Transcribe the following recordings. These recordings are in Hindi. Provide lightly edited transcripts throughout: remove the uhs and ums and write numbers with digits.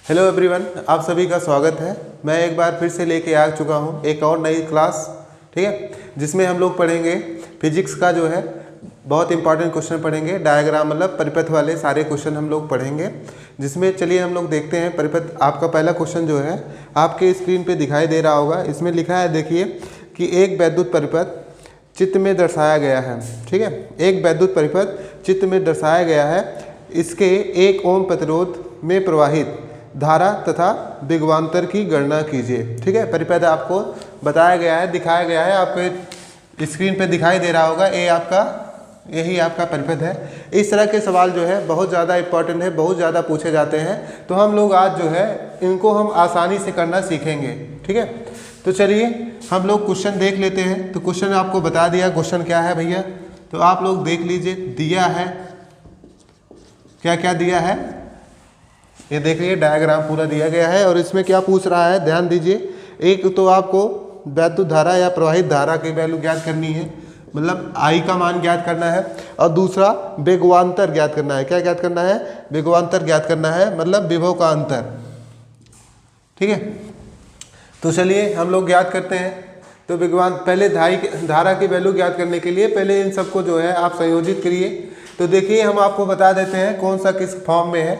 हेलो एवरीवन, आप सभी का स्वागत है। मैं एक बार फिर से लेके आ चुका हूँ एक और नई क्लास, ठीक है, जिसमें हम लोग पढ़ेंगे फिजिक्स का जो है बहुत इंपॉर्टेंट क्वेश्चन पढ़ेंगे। डायग्राम मतलब परिपथ वाले सारे क्वेश्चन हम लोग पढ़ेंगे, जिसमें चलिए हम लोग देखते हैं। परिपथ आपका पहला क्वेश्चन जो है आपके स्क्रीन पे दिखाई दे रहा होगा। इसमें लिखा है, देखिए कि एक वैद्युत परिपथ चित्र में दर्शाया गया है, ठीक है। एक वैद्युत परिपथ चित्र में दर्शाया गया है। इसके 1 ओम प्रतिरोध में प्रवाहित धारा तथा विभवांतर की गणना कीजिए, ठीक है। परिपथ आपको बताया गया है, दिखाया गया है, आपके स्क्रीन पे दिखाई दे रहा होगा। यही आपका परिपथ है। इस तरह के सवाल जो है बहुत ज़्यादा इंपॉर्टेंट है, बहुत ज़्यादा पूछे जाते हैं। तो हम लोग आज जो है इनको हम आसानी से करना सीखेंगे, ठीक है। तो चलिए हम लोग क्वेश्चन देख लेते हैं। तो क्वेश्चन आपको बता दिया, क्वेश्चन क्या है भैया, तो आप लोग देख लीजिए। दिया है, क्या क्या दिया है, ये देखिए डायग्राम पूरा दिया गया है। और इसमें क्या पूछ रहा है, ध्यान दीजिए। एक तो आपको वैद्युत धारा या प्रवाहित धारा की वैल्यू ज्ञात करनी है, मतलब आई का मान ज्ञात करना है। और दूसरा विभवांतर ज्ञात करना है। क्या ज्ञात करना है? विभवांतर ज्ञात करना है, मतलब विभव का अंतर, ठीक है। तो चलिए हम लोग ज्ञात करते हैं। तो पहले धारा की वैल्यू ज्ञात करने के लिए पहले इन सबको जो है आप संयोजित करिए। तो देखिए हम आपको बता देते हैं कौन सा किस फॉर्म में है।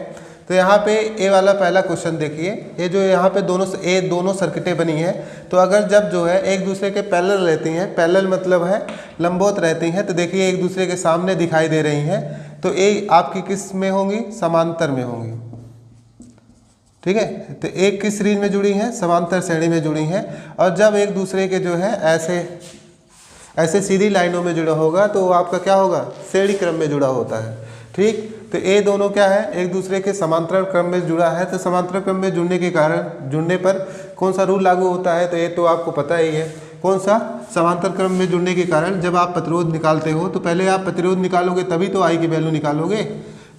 तो यहाँ पे ए वाला पहला क्वेश्चन देखिए, ये जो यहाँ पे दोनों सर्किटें बनी हैं। तो अगर जब जो है एक दूसरे के पैरेलल रहती हैं, पैरेलल मतलब है लंबवत रहती हैं, तो देखिए एक दूसरे के सामने दिखाई दे रही हैं। तो ए आपकी किस में होंगी? समांतर में होंगी, ठीक है। तो एक किस श्रेणी में जुड़ी हैं? समांतर श्रेणी में जुड़ी हैं। और जब एक दूसरे के जो है ऐसे सीधी लाइनों में जुड़ा होगा तो आपका क्या होगा? श्रेणी क्रम में जुड़ा होता है, ठीक। तो ये दोनों क्या है? एक दूसरे के समांतर क्रम में जुड़ा है। तो समांतर क्रम में जुड़ने पर कौन सा रूल लागू होता है? तो ये तो आपको पता ही है। कौन सा? समांतर क्रम में जुड़ने के कारण जब आप प्रतिरोध निकालते हो तो पहले आप प्रतिरोध निकालोगे, तभी तो आई की वैल्यू निकालोगे।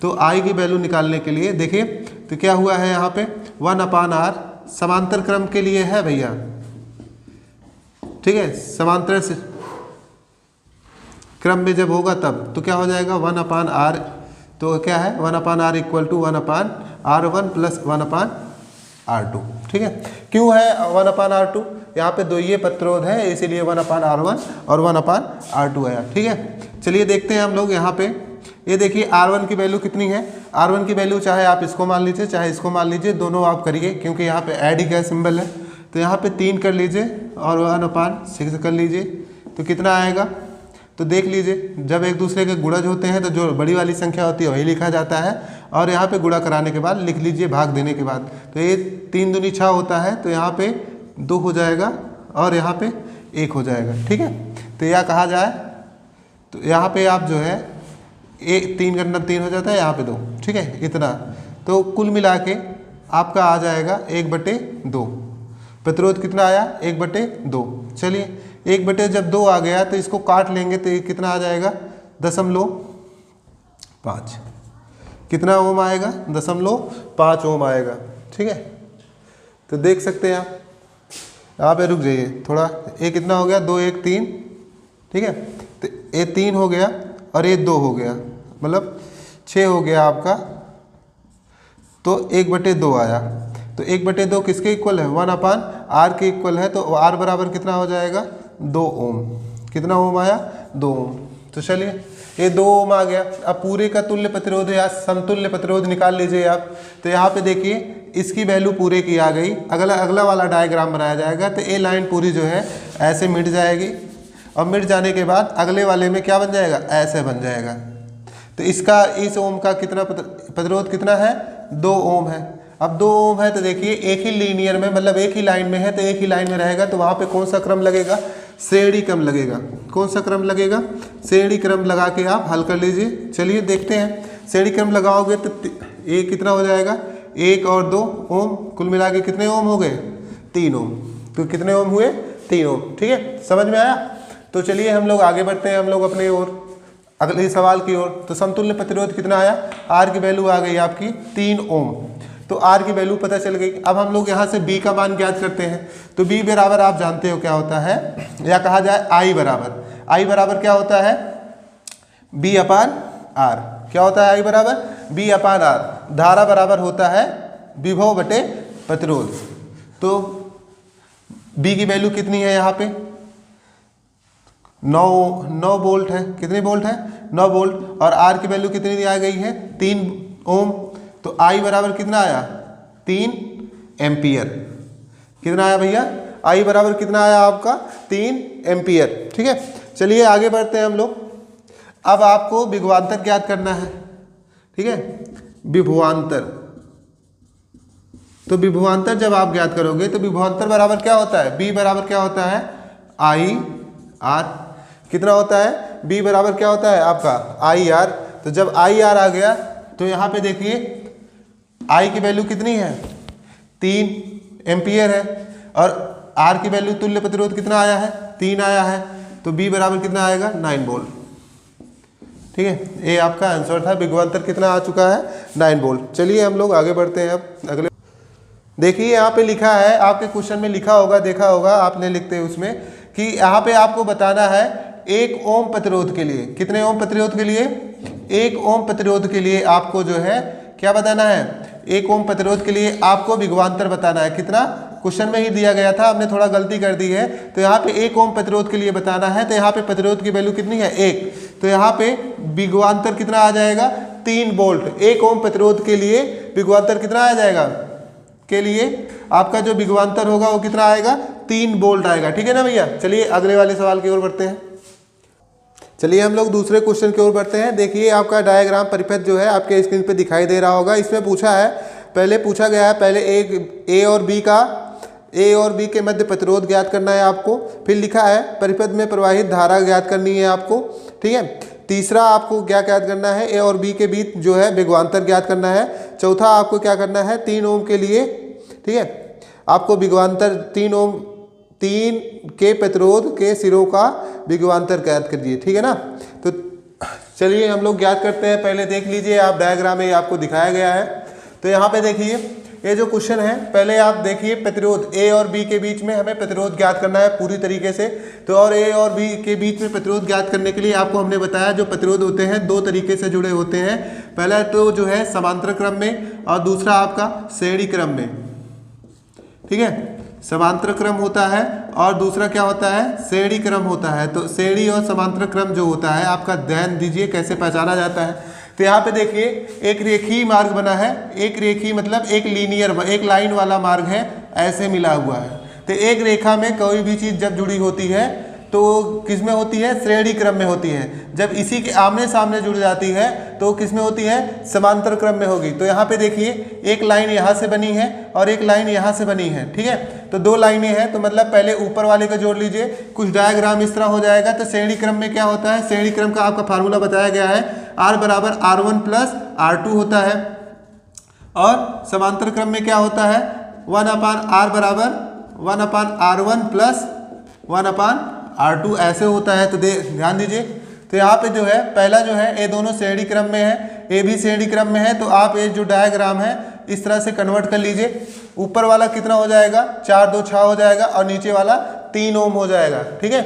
तो आई की वैल्यू निकालने के लिए देखिए तो क्या हुआ है यहाँ पे 1/r समांतर क्रम के लिए है भैया, ठीक है। समांतर से क्रम में जब होगा तब तो क्या हो जाएगा? 1/r। तो क्या है? 1/r equal to 1/r1 plus 1/r2, ठीक है। क्यों है 1/r2? यहाँ पे दो ये प्रतिरोध है, इसीलिए 1/r1 और 1/r2 आया, ठीक है। चलिए देखते हैं हम लोग यहाँ पे। ये देखिए R1 की वैल्यू कितनी है? R1 की वैल्यू चाहे आप इसको मान लीजिए चाहे इसको मान लीजिए, दोनों आप करिए, क्योंकि यहाँ पे ऐड ही का सिंबल है। तो यहाँ पे 3 कर लीजिए और 1/6 कर लीजिए, तो कितना आएगा? तो देख लीजिए, जब एक दूसरे के गुणज होते हैं तो जो बड़ी वाली संख्या होती है वही लिखा जाता है। और यहाँ पे गुणा कराने के बाद लिख लीजिए भाग देने के बाद। तो ये 3 दूनी 6 होता है, तो यहाँ पे 2 हो जाएगा और यहाँ पे 1 हो जाएगा, ठीक है। तो यह कहा जाए तो यहाँ पे आप जो है 3 करना 3 हो जाता है, यहाँ पे 2, ठीक है, इतना। तो कुल मिला के आपका आ जाएगा 1/2। प्रतिरोध कितना आया? 1/2। चलिए 1/2 जब 2 आ गया तो इसको काट लेंगे तो ये कितना आ जाएगा? 0.5। कितना ओम आएगा? 0.5 ओम आएगा, ठीक है। तो देख सकते हैं आप, यहाँ पे रुक जाइए थोड़ा। ये कितना हो गया? 2 1 3, ठीक है। तो ये 3 हो गया और ये 2 हो गया, मतलब 6 हो गया आपका। तो 1/2 आया। तो 1/2 किसके इक्वल है? 1/r के इक्वल है। तो r बराबर कितना हो जाएगा? 2 ओम। कितना ओम आया? 2 ओम। तो चलिए ये 2 ओम आ गया। अब पूरे का तुल्य प्रतिरोध या समतुल्य प्रतिरोध निकाल लीजिए आप। तो यहाँ पे देखिए इसकी वैल्यू पूरे की आ गई। अगला वाला डायग्राम बनाया जाएगा तो ये लाइन पूरी जो है ऐसे मिट जाएगी, और मिट जाने के बाद अगले वाले में क्या बन जाएगा? ऐसे बन जाएगा। तो इस ओम का कितना प्रतिरोध कितना है? 2 ओम है। अब 2 ओम है तो देखिए एक ही लीनियर में, मतलब एक ही लाइन में है, तो एक ही लाइन में रहेगा। तो वहाँ पे कौन सा क्रम लगेगा? श्रेणी क्रम लगेगा। कौन सा क्रम लगेगा? श्रेणी क्रम लगा के आप हल कर लीजिए। चलिए देखते हैं। श्रेणी क्रम लगाओगे तो ये कितना हो जाएगा? 1 और 2 ओम, कुल मिला के कितने ओम हो गए? 3 ओम। तो कितने ओम हुए? 3 ओम, ठीक है। समझ में आया? तो चलिए हम लोग आगे बढ़ते हैं, हम लोग अपने ओर अगले सवाल की ओर। तो समतुल्य प्रतिरोध कितना आया? R की वैल्यू आ गई आपकी 3 ओम। तो R की वैल्यू पता चल गई। अब हम लोग यहाँ से B का मान ज्ञात करते हैं। तो B बराबर आप जानते हो क्या होता है, या कहा जाए I बराबर क्या होता है? B/R। क्या होता है I बराबर? B/R। धारा बराबर होता है विभव बटे प्रतिरोध। तो B की वैल्यू कितनी है यहाँ पे 9 वोल्ट है। कितने वोल्ट है 9 वोल्ट। और R की वैल्यू कितनी आ गई है 3 ओम। तो I बराबर कितना आया 3 एम्पियर। कितना आया भैया I बराबर कितना आया आपका 3 एम्पियर। ठीक है, चलिए आगे बढ़ते हैं हम लोग। अब आपको विभवांतर ज्ञात करना है। ठीक है, विभवांतर। तो विभवांतर जब आप ज्ञात करोगे तो विभवांतर बराबर क्या होता है B बराबर क्या होता है I R। कितना होता है B बराबर क्या होता है आपका I R। तो जब I R आ गया तो यहाँ पे देखिए I की वैल्यू कितनी है 3 एम्पियर है और R की वैल्यू तुल्य प्रतिरोध कितना आया है 3 आया है। तो B बराबर कितना आएगा 9 वोल्ट। ठीक है, ये आपका आंसर था। विभवांतर कितना आ चुका है 9 वोल्ट। चलिए हम लोग आगे बढ़ते हैं। अब अगले देखिए यहाँ पे लिखा है, आपके क्वेश्चन में लिखा होगा, देखा होगा आपने लिखते हैं उसमें कि यहाँ पे आपको बताना है 1 ओम प्रतिरोध के लिए। कितने ओम प्रतिरोध के लिए 1 ओम प्रतिरोध के लिए आपको जो है क्या बताना है 1 ओम प्रतिरोध के लिए आपको विभवांतर बताना है। कितना क्वेश्चन में ही दिया गया था, हमने थोड़ा गलती कर दी है। तो यहाँ पे 1 ओम प्रतिरोध के लिए बताना है। तो यहाँ पे प्रतिरोध की वैल्यू कितनी है 1। तो यहाँ पे विभवांतर कितना आ जाएगा 3 वोल्ट। 1 ओम प्रतिरोध के लिए विभवांतर कितना आ जाएगा के लिए आपका जो विभवांतर होगा वो कितना आएगा 3 वोल्ट आएगा। ठीक है ना भैया। चलिए अगले वाले सवाल की ओर बढ़ते हैं। चलिए हम लोग दूसरे क्वेश्चन की ओर बढ़ते हैं। देखिए आपका डायग्राम परिपथ जो है आपके स्क्रीन पे दिखाई दे रहा होगा। इसमें पूछा है, पहले पूछा गया है पहले एक A और B के मध्य प्रतिरोध ज्ञात करना है आपको। फिर लिखा है परिपथ में प्रवाहित धारा ज्ञात करनी है आपको। ठीक है, तीसरा आपको क्या ज्ञात करना है A और B के बीच जो है विभवांतर ज्ञात करना है। चौथा आपको क्या करना है 3 ओम के लिए, ठीक है, आपको विभवांतर 3 के प्रतिरोध के सिरों का विभवांतर ज्ञात करिए। ठीक है ना। तो चलिए हम लोग ज्ञात करते हैं। पहले देख लीजिए आप डायग्राम में आपको दिखाया गया है। तो यहाँ पे देखिए ये जो क्वेश्चन है, पहले आप देखिए प्रतिरोध A और B के बीच में हमें प्रतिरोध ज्ञात करना है पूरी तरीके से। तो और A और B के बीच में प्रतिरोध ज्ञात करने के लिए आपको हमने बताया जो प्रतिरोध होते हैं 2 तरीके से जुड़े होते हैं। पहला तो जो है समांतर क्रम में और दूसरा आपका श्रेणी क्रम में। ठीक है, समांतर क्रम होता है और दूसरा क्या होता है श्रेणी क्रम होता है। तो श्रेणी और समांतर क्रम जो होता है आपका ध्यान दीजिए कैसे पहचाना जाता है। तो यहाँ पे देखिए एक रेखीय मार्ग बना है। एक रेखीय मतलब एक लीनियर, एक लाइन वाला मार्ग है, ऐसे मिला हुआ है। तो एक रेखा में कोई भी चीज़ जब जुड़ी होती है तो किस में होती है श्रेणी क्रम में होती है। जब इसी के आमने सामने जुड़ जाती है तो किस में होती है समांतर क्रम में होगी। तो यहाँ पे देखिए एक लाइन यहाँ से बनी है और एक लाइन यहाँ से बनी है। ठीक है, तो 2 लाइनें हैं। तो मतलब पहले ऊपर वाले को जोड़ लीजिए, कुछ डायग्राम इस तरह हो जाएगा। तो श्रेणी क्रम में क्या होता है, श्रेणी क्रम का आपका फार्मूला बताया गया है R बराबर R1 प्लस R2 होता है। और समांतर क्रम में क्या होता है 1/R बराबर 1/R1 प्लस 1/R2 ऐसे होता है। तो ध्यान दीजिए। तो यहाँ पे जो है पहला जो है ये दोनों श्रेणी क्रम में है, ये भी श्रेणी क्रम में है। तो आप ये जो डायग्राम है इस तरह से कन्वर्ट कर लीजिए। ऊपर वाला कितना हो जाएगा 4 2 6 हो जाएगा और नीचे वाला 3 ओम हो जाएगा। ठीक है,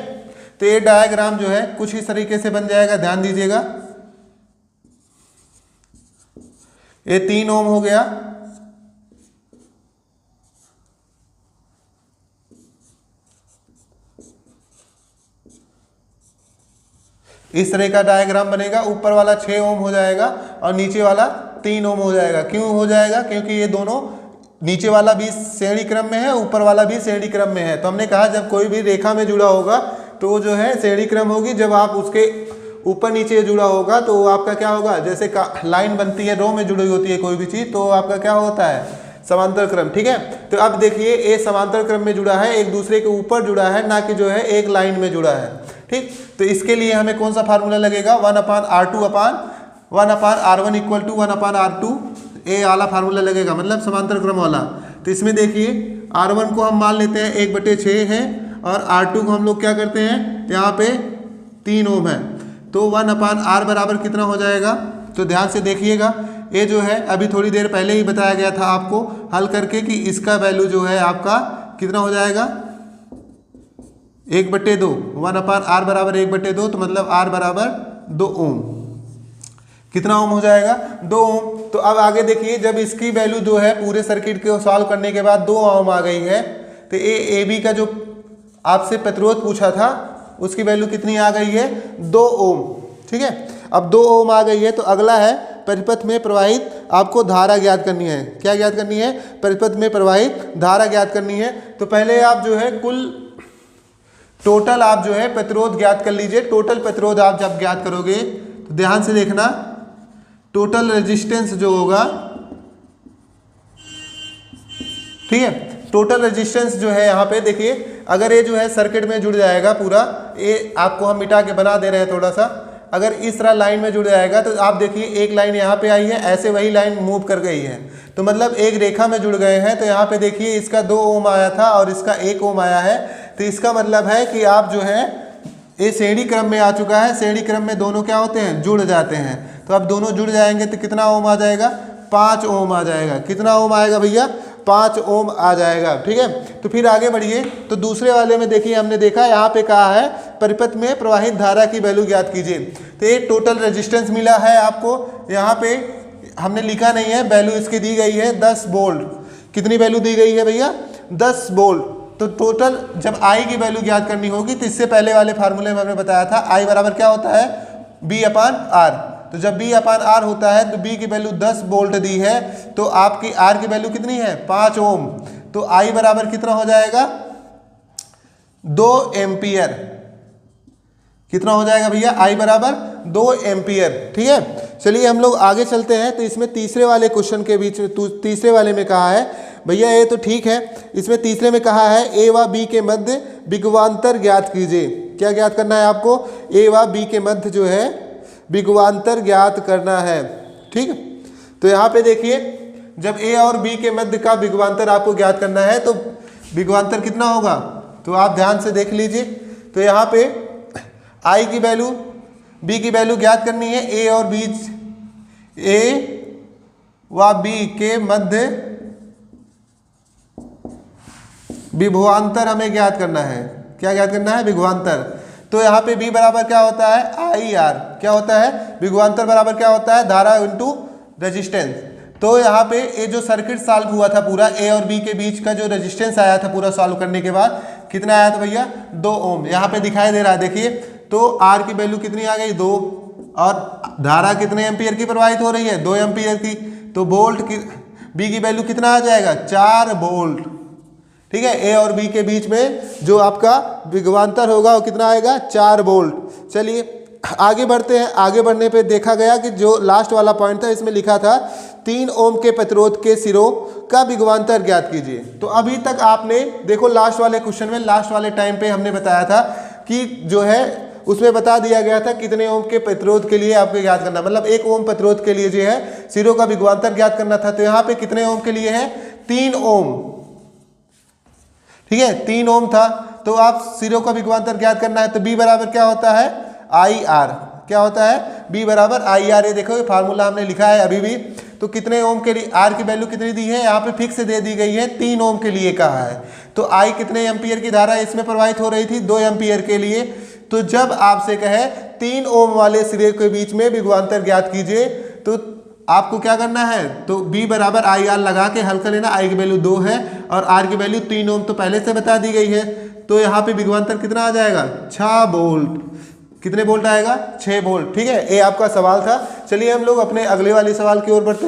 तो ये डायग्राम जो है कुछ इस तरीके से बन जाएगा। ध्यान दीजिएगा, ये 3 ओम हो गया। इस तरह का डायग्राम बनेगा। ऊपर वाला 6 ओम हो जाएगा और नीचे वाला 3 ओम हो जाएगा। क्यों हो जाएगा, क्योंकि ये दोनों नीचे वाला भी श्रेणी क्रम में है, ऊपर वाला भी श्रेणी क्रम में है। तो हमने कहा जब कोई भी रेखा में जुड़ा होगा तो वो जो है श्रेणी क्रम होगी। जब आप उसके ऊपर नीचे जुड़ा होगा तो आपका क्या होगा, जैसे लाइन बनती है रो में जुड़ी होती है कोई भी चीज़, तो आपका क्या होता है समांतर क्रम। ठीक है, तो अब देखिए ये समांतर क्रम में जुड़ा है, एक दूसरे के ऊपर जुड़ा है, ना कि जो है एक लाइन में जुड़ा है। ठीक, तो इसके लिए हमें कौन सा फार्मूला लगेगा 1/R1 इक्वल टू 1/R2 ये वाला फार्मूला लगेगा, मतलब समांतर क्रम वाला। तो इसमें देखिए R1 को हम मान लेते हैं 1/6 है और R2 को हम लोग क्या करते हैं यहाँ पे 3 ओम है। तो 1/R बराबर कितना हो जाएगा, तो ध्यान से देखिएगा। ये जो है अभी थोड़ी देर पहले ही बताया गया था आपको हल करके कि इसका वैल्यू जो है आपका कितना हो जाएगा 1/2। 1/R बराबर 1/2, तो मतलब R बराबर 2 ओम। कितना ओम हो जाएगा 2 ओम। तो अब आगे देखिए, जब इसकी वैल्यू जो है पूरे सर्किट को सॉल्व करने के बाद 2 ओम आ गई है, तो ए बी का जो आपसे प्रतिरोध पूछा था उसकी वैल्यू कितनी आ गई है, 2 ओम। ठीक है, अब 2 ओम आ गई है तो अगला है परिपथ में प्रवाहित आपको धारा ज्ञात करनी है। क्या ज्ञात करनी है, परिपथ में प्रवाहित धारा ज्ञात करनी है। तो पहले आप जो है कुल टोटल आप जो है प्रतिरोध ज्ञात कर लीजिए। टोटल प्रतिरोध आप जब ज्ञात करोगे तो ध्यान से देखना, टोटल रेजिस्टेंस जो होगा, ठीक है, टोटल रेजिस्टेंस जो है यहाँ पे देखिए, अगर ये जो है सर्किट में जुड़ जाएगा पूरा, ये आपको हम मिटा के बना दे रहे हैं थोड़ा सा, अगर इस तरह लाइन में जुड़ जाएगा तो आप देखिए एक लाइन यहाँ पे आई है, ऐसे वही लाइन मूव कर गई है, तो मतलब एक रेखा में जुड़ गए हैं। तो यहाँ पे देखिए इसका 2 ओम आया था और इसका 1 ओम आया है, तो इसका मतलब है कि आप जो है ये श्रेणी क्रम में आ चुका है। श्रेणी क्रम में दोनों क्या होते हैं, जुड़ जाते हैं। तो अब दोनों जुड़ जाएंगे तो कितना ओम आ जाएगा, 5 ओम आ जाएगा। कितना ओम आएगा भैया, 5 ओम आ जाएगा। ठीक है, तो फिर आगे बढ़िए। तो दूसरे वाले में देखिए, हमने देखा यहाँ पे कहा है परिपथ में प्रवाहित धारा की वैल्यू ज्ञात कीजिए। तो ये टोटल रेजिस्टेंस मिला है आपको, यहाँ पे हमने लिखा नहीं है, वैल्यू इसकी दी गई है 10 वोल्ट। कितनी वैल्यू दी गई है भैया, 10 वोल्ट। तो टोटल जब आई की वैल्यू ज्ञात करनी होगी तो इससे पहले वाले फार्मूले में हमने बताया था आई बराबर क्या होता है, बी अपान आर। तो जब बी अपान आर होता है तो बी की वैल्यू 10 वोल्ट दी है, तो आपकी आर की वैल्यू कितनी है, 5 ओम। तो आई बराबर कितना हो जाएगा, 2 एम्पियर। कितना हो जाएगा भैया, आई बराबर 2 एम्पियर। ठीक है, चलिए हम लोग आगे चलते हैं। तो इसमें तीसरे वाले क्वेश्चन के बीच में, तीसरे वाले में कहा है भैया, ये तो ठीक है, इसमें तीसरे में कहा है ए व बी के मध्य विभवांतर ज्ञात कीजिए। क्या ज्ञात करना है आपको, ए व बी के मध्य जो है विभवांतर ज्ञात करना है। ठीक, तो यहाँ पे देखिए, जब ए और बी के मध्य का विभवांतर आपको ज्ञात करना है तो विभवांतर कितना होगा, तो आप ध्यान से देख लीजिए। तो यहाँ पे आई की वैल्यू, बी की वैल्यू ज्ञात करनी है, ए और बी, ए व बी के मध्य विभवांतर हमें ज्ञात करना है। क्या ज्ञात करना है, विभवांतर। तो यहाँ पे B बराबर क्या होता है, आई आर। क्या होता है, विभवांतर बराबर क्या होता है, धारा इंटू रेजिस्टेंस। तो यहाँ पे ये जो सर्किट सॉल्व हुआ था पूरा, ए और बी के बीच का जो रेजिस्टेंस आया था पूरा सॉल्व करने के बाद, कितना आया था भैया, 2 ओम। यहाँ पे दिखाई दे रहा है देखिए, तो आर की वैल्यू कितनी आ गई, 2, और धारा कितने एम्पियर की प्रवाहित हो रही है, 2 एम्पियर की। तो वोल्ट की, बी की वैल्यू कितना आ जाएगा, 4 वोल्ट। ठीक है, ए और बी के बीच में जो आपका विभवांतर होगा वो कितना आएगा, 4 वोल्ट। चलिए आगे बढ़ते हैं। आगे बढ़ने पे देखा गया कि जो लास्ट वाला पॉइंट था इसमें लिखा था 3 ओम के प्रतिरोध के सिरों का विभवांतर ज्ञात कीजिए। तो अभी तक आपने देखो, लास्ट वाले क्वेश्चन में, लास्ट वाले टाइम पे हमने बताया था कि जो है उसमें बता दिया गया था कितने ओम के प्रतिरोध के लिए आपको ज्ञात करना, मतलब 1 ओम प्रतिरोध के लिए जो है सिरों का विभवांतर ज्ञात करना था। तो यहाँ पे कितने ओम के लिए है, 3 ओम। ठीक है, 3 ओम था, तो आप सिरों का विभवांतर ज्ञात करना है। तो बी बराबर क्या होता है, आई आर। क्या होता है, बी बराबर आई आर। ये देखो, ये फार्मूला हमने लिखा है अभी भी। तो कितने ओम के लिए, आर की वैल्यू कितनी दी है, यहाँ पे फिक्स दे दी गई है, 3 ओम के लिए कहा है। तो आई कितने एम्पियर की धारा इसमें प्रवाहित हो रही थी, 2 एम्पियर के लिए। तो जब आपसे कहे 3 ओम वाले सिरे के बीच में विभवांतर ज्ञात कीजिए, तो आपको क्या करना है, तो B बराबर आई आर लगा के हल कर लेना। आई की वैल्यू 2 है और आर की वैल्यू 3 ओम तो पहले से बता दी गई है। तो यहाँ पे विभवांतर कितना आ जाएगा, 6 वोल्ट। कितने वोल्ट आएगा, 6 वोल्ट। ठीक है, ये आपका सवाल था। चलिए हम लोग अपने अगले वाले सवाल की ओर बढ़ते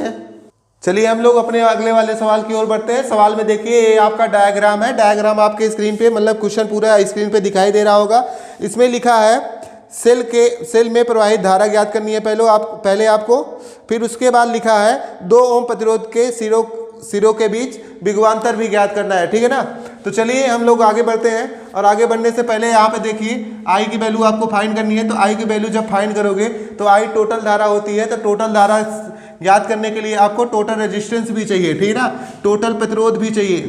हैं। सवाल में देखिए, ये आपका डायग्राम है। डायग्राम आपके स्क्रीन पे, मतलब क्वेश्चन पूरा स्क्रीन पे दिखाई दे रहा होगा। इसमें लिखा है सेल में प्रवाहित धारा ज्ञात करनी है पहले आपको। फिर उसके बाद लिखा है 2 ओम प्रतिरोध के सिरों के बीच विभवांतर भी ज्ञात करना है। ठीक है ना, तो चलिए हम लोग आगे बढ़ते हैं। और आगे बढ़ने से पहले यहाँ पे देखिए, आई की वैल्यू आपको फाइंड करनी है। तो आई की वैल्यू जब फाइंड करोगे तो आई टोटल धारा होती है। तो टोटल धारा ज्ञात करने के लिए आपको टोटल रेजिस्टेंस भी चाहिए, ठीक है ना, टोटल प्रतिरोध भी चाहिए।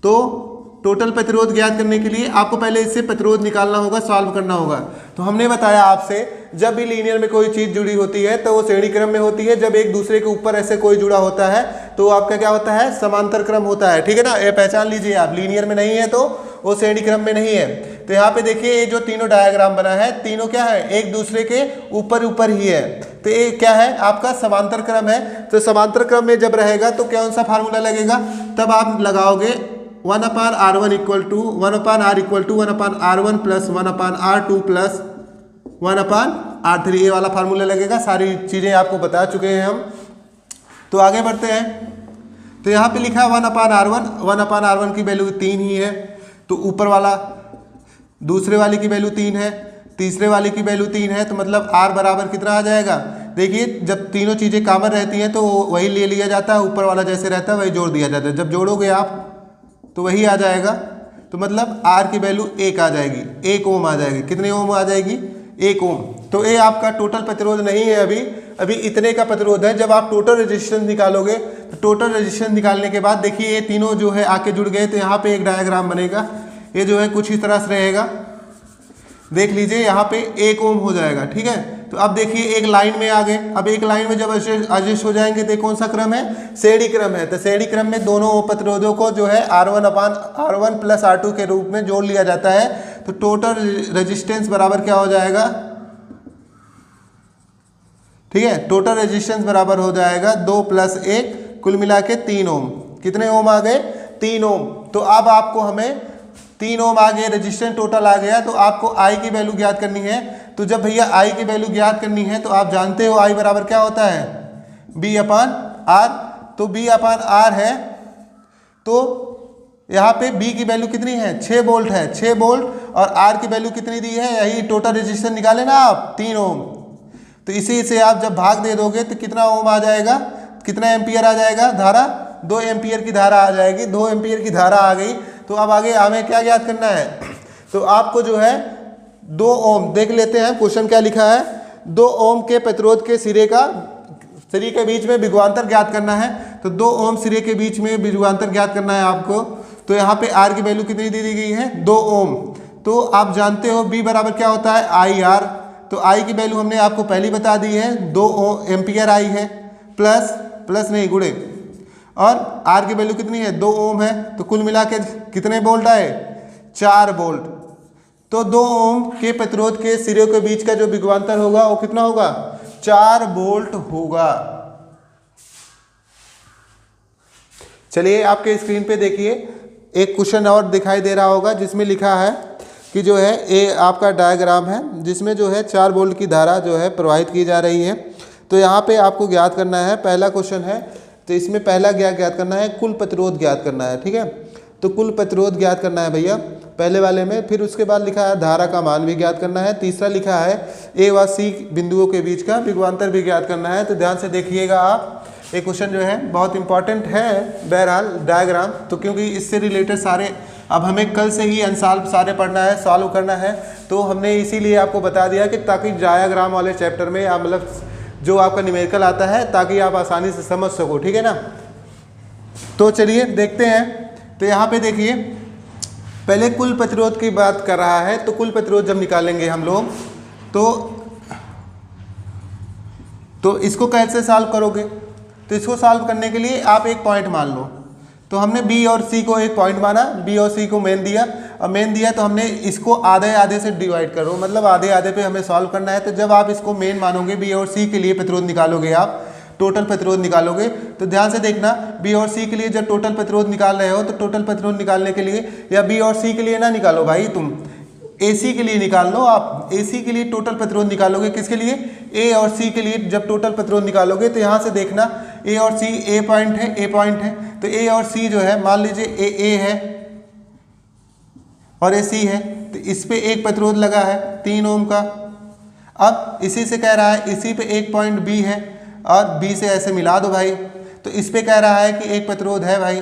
तो टोटल प्रतिरोध ज्ञात करने के लिए आपको पहले इससे प्रतिरोध निकालना होगा, सॉल्व करना होगा। तो हमने बताया आपसे, जब भी लीनियर में कोई चीज़ जुड़ी होती है तो वो श्रेणी क्रम में होती है। जब एक दूसरे के ऊपर ऐसे कोई जुड़ा होता है तो आपका क्या होता है, समांतर क्रम होता है। ठीक है ना, ये पहचान लीजिए आप, लीनियर में नहीं है तो वो श्रेणी क्रम में नहीं है। तो यहाँ पे देखिए ये जो तीनों डायग्राम बना है, तीनों क्या है, एक दूसरे के ऊपर ऊपर ही है। तो ये क्या है, आपका समांतर क्रम है। तो समांतर क्रम में जब रहेगा तो कौन सा फार्मूला लगेगा, तब आप लगाओगे 1/r1 equal to 1/r equal to 1/r1 plus 1/r2 plus 1/r3, ये वाला फार्मूला लगेगा। सारी चीज़ें आपको बता चुके हैं हम। तो आगे बढ़ते हैं। तो यहाँ पे लिखा है 1/r1, 1/r1 की वैल्यू 3 ही है, तो ऊपर वाला दूसरे वाले की वैल्यू 3 है, तीसरे वाले की वैल्यू 3 है, तो मतलब r बराबर कितना आ जाएगा। देखिए जब तीनों चीज़ें कॉमन रहती हैं तो वही ले लिया जाता है, ऊपर वाला जैसे रहता है वही जोड़ दिया जाता है। जब जोड़ोगे आप तो वही आ जाएगा, तो मतलब r की वैल्यू 1 आ जाएगी, 1 ओम आ जाएगी। कितने ओम आ जाएगी, 1 ओम। तो ये आपका टोटल प्रतिरोध नहीं है, अभी इतने का प्रतिरोध है। जब आप टोटल रेजिस्टेंस निकालोगे तो टोटल रेजिस्टेंस निकालने के बाद देखिए ये तीनों जो है आके जुड़ गए, तो यहाँ पे एक डायग्राम बनेगा। ये जो है कुछ इस तरह से रहेगा, देख लीजिए यहाँ पे 1 ओम हो जाएगा, ठीक है। तो अब देखिए एक लाइन में आ गए। अब एक लाइन में जब एडजस्ट हो जाएंगे तो कौन सा क्रम है, श्रेणी क्रम है। तो श्रेणी क्रम में दोनों प्रतिरोधों को जो है R1 प्लस R2 के रूप में जोड़ लिया जाता है। तो टोटल रेजिस्टेंस बराबर क्या हो जाएगा, ठीक है, टोटल रेजिस्टेंस बराबर हो जाएगा 2 + 1 कुल मिला के 3 ओम। कितने ओम आ गए, 3 ओम। तो अब आपको हमें 3 ओम आ गए, रेजिस्टेंस टोटल आ गया। तो आपको I की वैल्यू ज्ञात करनी है। तो जब भैया I की वैल्यू ज्ञात करनी है तो आप जानते हो I बराबर क्या होता है, B/R। तो B/R है, तो यहाँ पे B की वैल्यू कितनी है, 6 वोल्ट है, 6 वोल्ट। और R की वैल्यू कितनी दी है, यही टोटल रेजिस्टेंस निकाले ना आप, 3 ओम। तो इसी से आप जब भाग दे दोगे तो कितना ओम आ जाएगा, कितना एम्पियर आ जाएगा, धारा 2 एम्पियर की धारा आ जाएगी। 2 एम्पियर की धारा आ गई। तो अब आगे हमें क्या ज्ञात करना है, तो आपको जो है 2 ओम, देख लेते हैं क्वेश्चन क्या लिखा है। 2 ओम के प्रतिरोध के सिरे के बीच में विभवांतर ज्ञात करना है। तो 2 ओम सिरे के बीच में विभवांतर ज्ञात करना है आपको। तो यहाँ पे R की वैल्यू कितनी दी गई है, 2 ओम। तो आप जानते हो B बराबर क्या होता है, IR। तो I की वैल्यू हमने आपको पहले बता दी है, 2 एम्पियर I है, प्लस नहीं गुणे, और R की वैल्यू कितनी है, 2 ओम है। तो कुल मिला के कितने वोल्ट आए, 4 वोल्ट। तो 2 ओम के प्रतिरोध के सिरे के बीच का जो विभवांतर होगा वो कितना होगा, 4 वोल्ट होगा। चलिए आपके स्क्रीन पे देखिए एक क्वेश्चन और दिखाई दे रहा होगा, जिसमें लिखा है कि जो है ये आपका डायग्राम है, जिसमें जो है 4 वोल्ट की धारा जो है प्रवाहित की जा रही है। तो यहाँ पे आपको ज्ञात करना है, पहला क्वेश्चन है, तो इसमें पहला ज्ञात करना है, कुल प्रतिरोध ज्ञात करना है, ठीक है। तो कुल प्रतिरोध ज्ञात करना है भैया पहले वाले में। फिर उसके बाद लिखा है धारा का मान भी ज्ञात करना है। तीसरा लिखा है A व C बिंदुओं के बीच का विभवांतर भी ज्ञात करना है। तो ध्यान से देखिएगा आप, ये क्वेश्चन जो है बहुत इंपॉर्टेंट है बहरहाल डायग्राम। तो क्योंकि इससे रिलेटेड सारे अब हमें कल से ही अनसॉल्व सारे पढ़ना है, सॉल्व करना है। तो हमने इसीलिए आपको बता दिया कि ताकि डायग्राम वाले चैप्टर में आप मतलब जो आपका न्यूमेरिकल आता है ताकि आप आसानी से समझ सको, ठीक है ना। तो चलिए देखते हैं। तो यहाँ पे देखिए पहले कुल प्रतिरोध की बात कर रहा है। तो कुल प्रतिरोध जब निकालेंगे हम लोग तो इसको कैसे सॉल्व करोगे, तो इसको सॉल्व करने के लिए आप एक पॉइंट मान लो। तो हमने B और C को एक पॉइंट माना, B और C को मेन दिया, और मेन दिया तो हमने इसको आधे आधे से डिवाइड करो, मतलब आधे आधे पे हमें सॉल्व करना है। तो जब आप इसको मेन मानोगे, B और C के लिए प्रतिरोध निकालोगे, आप टोटल प्रतिरोध निकालोगे। तो ध्यान से देखना, B और C के लिए जब टोटल प्रतिरोध निकाल रहे हो तो टोटल प्रतिरोध निकालने के लिए या B और C के लिए ना निकालो भाई, तुम AC के लिए निकाल लो। आप AC के लिए टोटल प्रतिरोध निकालोगे, किसके लिए, A और C के लिए जब टोटल प्रतिरोध निकालोगे तो यहाँ से देखना A और C, A पॉइंट है, तो A और C जो है मान लीजिए A है और A C है, तो इस पे एक प्रतिरोध लगा है 3 ओम का। अब इसी से कह रहा है इसी पे एक पॉइंट B है और B से ऐसे मिला दो भाई। तो इस पे कह रहा है कि एक प्रतिरोध है भाई,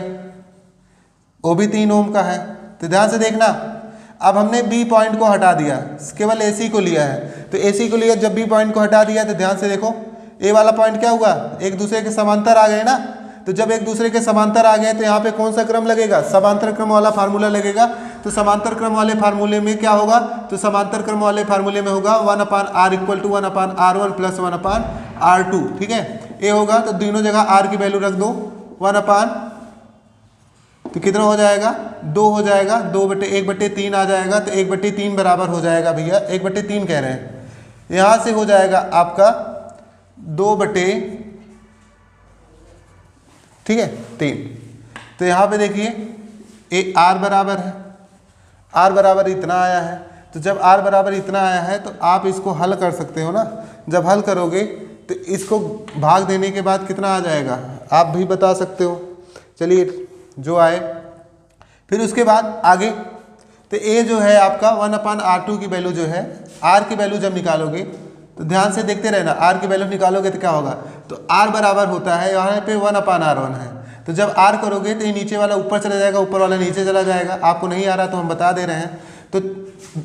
वो भी 3 ओम का है। तो ध्यान से देखना, अब हमने B पॉइंट को हटा दिया, केवल AC को लिया है। तो AC को लिया, जब B पॉइंट को हटा दिया तो ध्यान से देखो A वाला पॉइंट क्या हुआ, एक दूसरे के समांतर आ गए ना। तो जब एक दूसरे के समांतर आ गए तो यहाँ पे कौन सा क्रम लगेगा, समांतर क्रम वाला फार्मूला लगेगा। तो समांतर क्रम वाले फार्मूले में क्या होगा, तो समांतर क्रम वाले फार्मूले में होगा 1/r equal to 1/r1 plus 1/r2, ठीक है। ये होगा तो दोनों जगह r की वैल्यू रख दो, 1/r तो कितना हो जाएगा 2 हो जाएगा, 2/1/3 आ जाएगा, तो 1/3 बराबर हो जाएगा भैया 1/3 कह रहे हैं। यहाँ से हो जाएगा आपका 2/, ठीक है 3। तो यहाँ पे देखिए r बराबर है, r बराबर इतना आया है। तो जब r बराबर इतना आया है तो आप इसको हल कर सकते हो ना। जब हल करोगे तो इसको भाग देने के बाद कितना आ जाएगा आप भी बता सकते हो। चलिए जो आए, फिर उसके बाद आगे तो a जो है आपका 1/r2 की वैल्यू जो है, r की वैल्यू जब निकालोगे तो ध्यान से देखते रहना, r की वैल्यू निकालोगे तो क्या होगा, तो r बराबर होता है यहाँ पे 1/r1 है। तो जब r करोगे तो ये नीचे वाला ऊपर चला जाएगा, ऊपर वाला नीचे चला जाएगा। आपको नहीं आ रहा तो हम बता दे रहे हैं। तो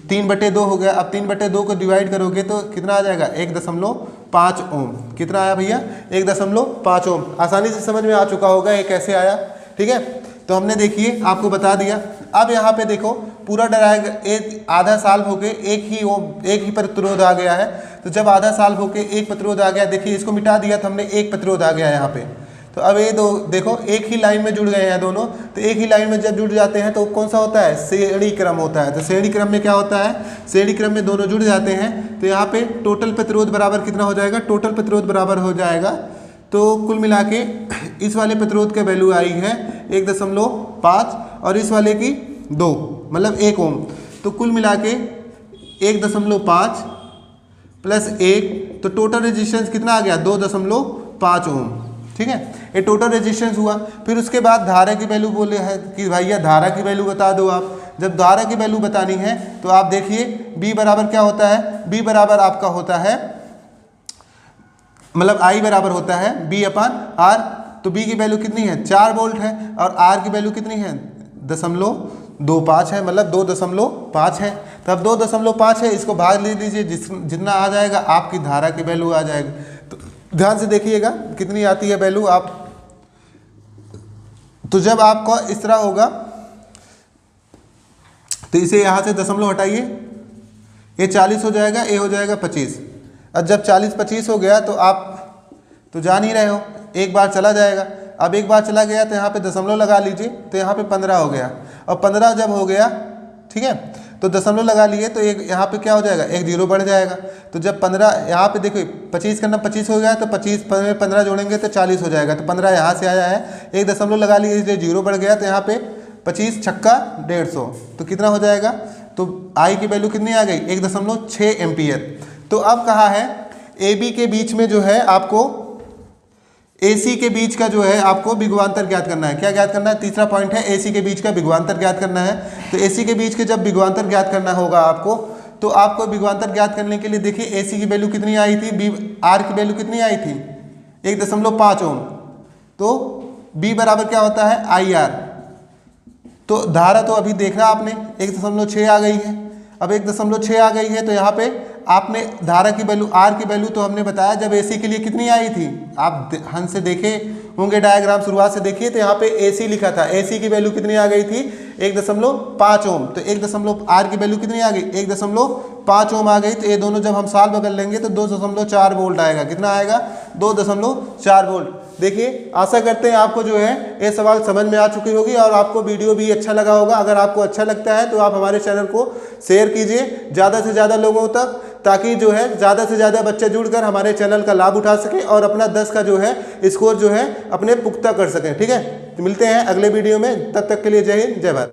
3/2 हो गया। अब 3/2 को डिवाइड करोगे तो कितना आ जाएगा 1.5 ओम। कितना आया भैया 1.5 ओम। आसानी से समझ में आ चुका होगा ये कैसे आया, ठीक है। तो हमने देखिए आपको बता दिया। अब यहाँ पे देखो पूरा आधा साल होके एक ही प्रतिरोध आ गया है। तो जब आधा साल होके एक प्रतिरोध आ गया, देखिए इसको मिटा दिया तो हमने एक प्रतिरोध आ गया यहाँ पे। तो अब ये दो देखो एक ही लाइन में जुड़ गए हैं दोनों। तो एक ही लाइन में जब जुड़ जाते हैं तो कौन सा होता है, श्रेणी क्रम होता है। तो श्रेणी क्रम में क्या होता है, श्रेणी क्रम में दोनों जुड़ जाते हैं। तो यहाँ पे टोटल प्रतिरोध बराबर कितना हो जाएगा, टोटल प्रतिरोध बराबर हो जाएगा। तो कुल मिला के इस वाले प्रतिरोध का वैल्यू आई है 1.5 और इस वाले की 2, मतलब 1 ओम। तो कुल मिला के 1.5 प्लस 1, तो टोटल रेजिस्टेंस कितना आ गया 2.5 ओम, ठीक है। ये टोटल रेजिस्टेंस हुआ। फिर उसके बाद धारा की वैल्यू बोले है कि भैया धारा की वैल्यू बता दो आप। जब धारा की वैल्यू बतानी है तो आप देखिए B बराबर क्या होता है, B बराबर आपका होता है, मतलब I बराबर होता है B/R। तो B की वैल्यू कितनी है 4 वोल्ट है और R की वैल्यू कितनी है 0.25 है, मतलब 2.5 है। तो अब 2.5 है, इसको भाग ले लीजिए, जितना आ जाएगा आपकी धारा की वैल्यू आ जाएगी। तो ध्यान से देखिएगा कितनी आती है वैल्यू आप। तो जब आपका इस तरह होगा तो इसे यहाँ से दशमलव हटाइए, ये 40 हो जाएगा, ये हो जाएगा 25। अब जब 40-25 हो गया तो आप तो जान ही रहे हो, एक बार चला जाएगा। अब एक बार चला गया तो यहाँ पे दशमलव लगा लीजिए, तो यहाँ पे 15 हो गया। और 15 जब हो गया, ठीक है, तो दशमलव लगा लिए तो एक यहाँ पे क्या हो जाएगा, एक 0 बढ़ जाएगा। तो जब 15 यहाँ पे देखो 25 करना 25 हो गया, तो 25 में 15 जोड़ेंगे तो 40 हो जाएगा। तो 15 यहाँ से आया है, एक दशमलव लगा लिए इसलिए 0 बढ़ गया। तो यहाँ पे 25 छक्का 150, तो कितना हो जाएगा, तो आई की वैल्यू कितनी आ गई 1.6 एम्पियर। तो अब कहा है AB के बीच में जो है आपको AC के बीच का जो है आपको विभवांतर ज्ञात करना है। क्या ज्ञात करना है, तीसरा पॉइंट है AC के बीच का विभवांतर ज्ञात करना है। तो AC के बीच के जब विभवांतर ज्ञात करना होगा आपको, तो आपको विभवांतर ज्ञात करने के लिए देखिए AC की वैल्यू कितनी आई थी, R की वैल्यू कितनी आई थी 1.5 ओम। तो B बराबर क्या होता है IR। तो धारा तो अभी देखना आपने 1.6 आ गई है। अब 1.6 आ गई है तो यहाँ पे आपने धारा की वैल्यू R की वैल्यू तो हमने बताया जब AC के लिए कितनी आई थी, आप हंस से देखे होंगे डायग्राम, शुरुआत से देखिए तो यहाँ पे AC लिखा था, AC की वैल्यू कितनी आ गई थी 1.5 ओम। तो 1 R की वैल्यू कितनी आ गई 1.5 ओम आ गई। तो ये दोनों जब हम साल बदल लेंगे तो 2.4 वोल्ट आएगा। कितना आएगा 2.4 वोल्ट। देखिए आशा करते हैं आपको जो है ये सवाल समझ में आ चुकी होगी और आपको वीडियो भी अच्छा लगा होगा। अगर आपको अच्छा लगता है तो आप हमारे चैनल को शेयर कीजिए ज़्यादा से ज़्यादा लोगों तक, ताकि जो है ज़्यादा से ज़्यादा बच्चे जुड़कर हमारे चैनल का लाभ उठा सकें और अपना 10 का जो है स्कोर जो है अपने पुख्ता कर सकें। ठीक है, तो मिलते हैं अगले वीडियो में, तब तक के लिए जय हिंद जय भारत।